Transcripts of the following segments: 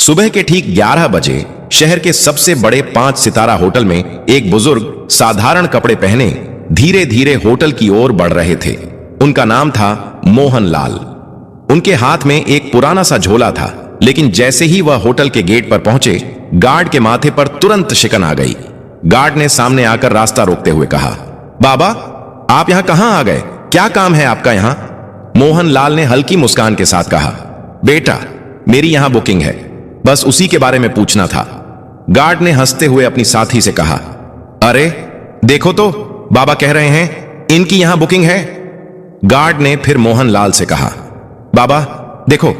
सुबह के ठीक 11 बजे शहर के सबसे बड़े 5 सितारा होटल में एक बुजुर्ग साधारण कपड़े पहने धीरे धीरे होटल की ओर बढ़ रहे थे। उनका नाम था मोहन लाल। उनके हाथ में एक पुराना सा झोला था, लेकिन जैसे ही वह होटल के गेट पर पहुंचे, गार्ड के माथे पर तुरंत शिकन आ गई। गार्ड ने सामने आकर रास्ता रोकते हुए कहा, बाबा, आप यहां कहां आ गए? क्या काम है आपका यहां? मोहन लाल ने हल्की मुस्कान के साथ कहा, बेटा, मेरी यहां बुकिंग है, बस उसी के बारे में पूछना था। गार्ड ने हंसते हुए अपनी साथी से कहा, अरे देखो तो, बाबा कह रहे हैं इनकी यहां बुकिंग है। गार्ड ने फिर मोहन लाल से कहा, बाबा देखो,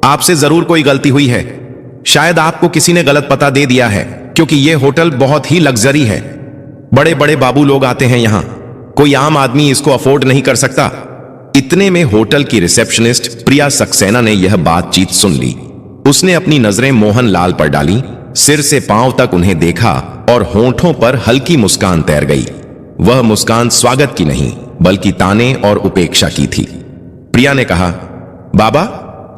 आपसे जरूर कोई गलती हुई है। शायद आपको किसी ने गलत पता दे दिया है, क्योंकि यह होटल बहुत ही लग्जरी है। बड़े बड़े बाबू लोग आते हैं यहां, कोई आम आदमी इसको अफोर्ड नहीं कर सकता। इतने में होटल की रिसेप्शनिस्ट प्रिया सक्सेना ने यह बातचीत सुन ली। उसने अपनी नजरें मोहन लाल पर डाली, सिर से पांव तक उन्हें देखा और होंठों पर हल्की मुस्कान तैर गई। वह मुस्कान स्वागत की नहीं, बल्कि ताने और उपेक्षा की थी। प्रिया ने कहा, बाबा,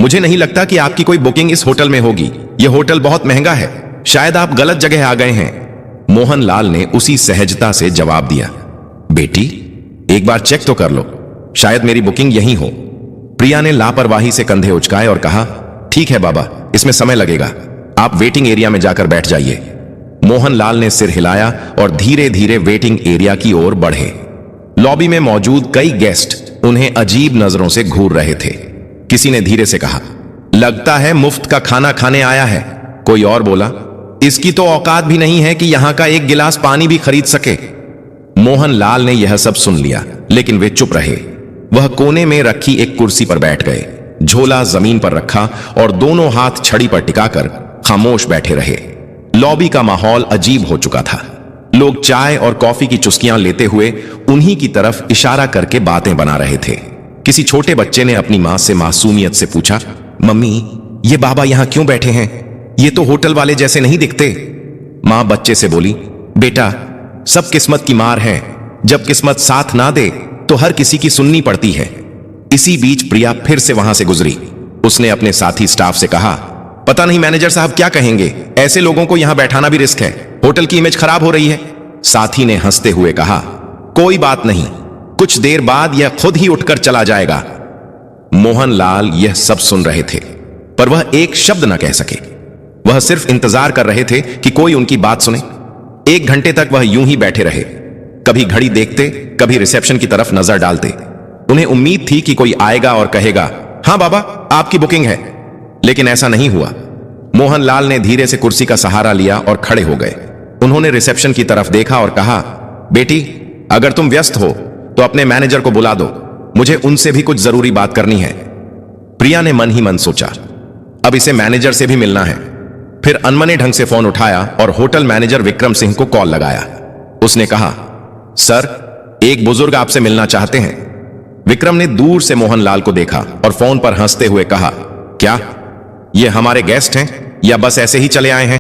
मुझे नहीं लगता कि आपकी कोई बुकिंग इस होटल में होगी। यह होटल बहुत महंगा है, शायद आप गलत जगह आ गए हैं। मोहन लाल ने उसी सहजता से जवाब दिया, बेटी, एक बार चेक तो कर लो, शायद मेरी बुकिंग यहीं हो। प्रिया ने लापरवाही से कंधे उचकाए और कहा, ठीक है बाबा, इसमें समय लगेगा, आप वेटिंग एरिया में जाकर बैठ जाइए। मोहन लाल ने सिर हिलाया और धीरे धीरे वेटिंग एरिया की ओर बढ़े। लॉबी में मौजूद कई गेस्ट उन्हें अजीब नजरों से घूर रहे थे। किसी ने धीरे से कहा, लगता है मुफ्त का खाना खाने आया है। कोई और बोला, इसकी तो औकात भी नहीं है कि यहां का एक गिलास पानी भी खरीद सके। मोहन लाल ने यह सब सुन लिया, लेकिन वे चुप रहे। वह कोने में रखी एक कुर्सी पर बैठ गए, झोला जमीन पर रखा और दोनों हाथ छड़ी पर टिकाकर खामोश बैठे रहे। लॉबी का माहौल अजीब हो चुका था। लोग चाय और कॉफी की चुस्कियां लेते हुए उन्हीं की तरफ इशारा करके बातें बना रहे थे। किसी छोटे बच्चे ने अपनी मां से मासूमियत से पूछा, मम्मी, ये बाबा यहां क्यों बैठे हैं? ये तो होटल वाले जैसे नहीं दिखते। मां बच्चे से बोली, बेटा, सब किस्मत की मार है। जब किस्मत साथ ना दे तो हर किसी की सुननी पड़ती है। इसी बीच प्रिया फिर से वहां से गुजरी। उसने अपने साथी स्टाफ से कहा, पता नहीं मैनेजर साहब क्या कहेंगे, ऐसे लोगों को यहां बैठाना भी रिस्क है, होटल की इमेज खराब हो रही है। साथी ने हंसते हुए कहा, कोई बात नहीं, कुछ देर बाद यह खुद ही उठकर चला जाएगा। मोहन लाल यह सब सुन रहे थे, पर वह एक शब्द न कह सके। वह सिर्फ इंतजार कर रहे थे कि कोई उनकी बात सुने। 1 घंटे तक वह यूं ही बैठे रहे, कभी घड़ी देखते, कभी रिसेप्शन की तरफ नजर डालते। उन्हें उम्मीद थी कि कोई आएगा और कहेगा, हां बाबा, आपकी बुकिंग है, लेकिन ऐसा नहीं हुआ। मोहन लाल ने धीरे से कुर्सी का सहारा लिया और खड़े हो गए। उन्होंने रिसेप्शन की तरफ देखा और कहा, बेटी, अगर तुम व्यस्त हो तो अपने मैनेजर को बुला दो, मुझे उनसे भी कुछ जरूरी बात करनी है। प्रिया ने मन ही मन सोचा, अब इसे मैनेजर से भी मिलना है। फिर अनमने ढंग से फोन उठाया और होटल मैनेजर विक्रम सिंह को कॉल लगाया। उसने कहा, सर, एक बुजुर्ग आपसे मिलना चाहते हैं। विक्रम ने दूर से मोहन लाल को देखा और फोन पर हंसते हुए कहा, क्या ये हमारे गेस्ट हैं या बस ऐसे ही चले आए हैं?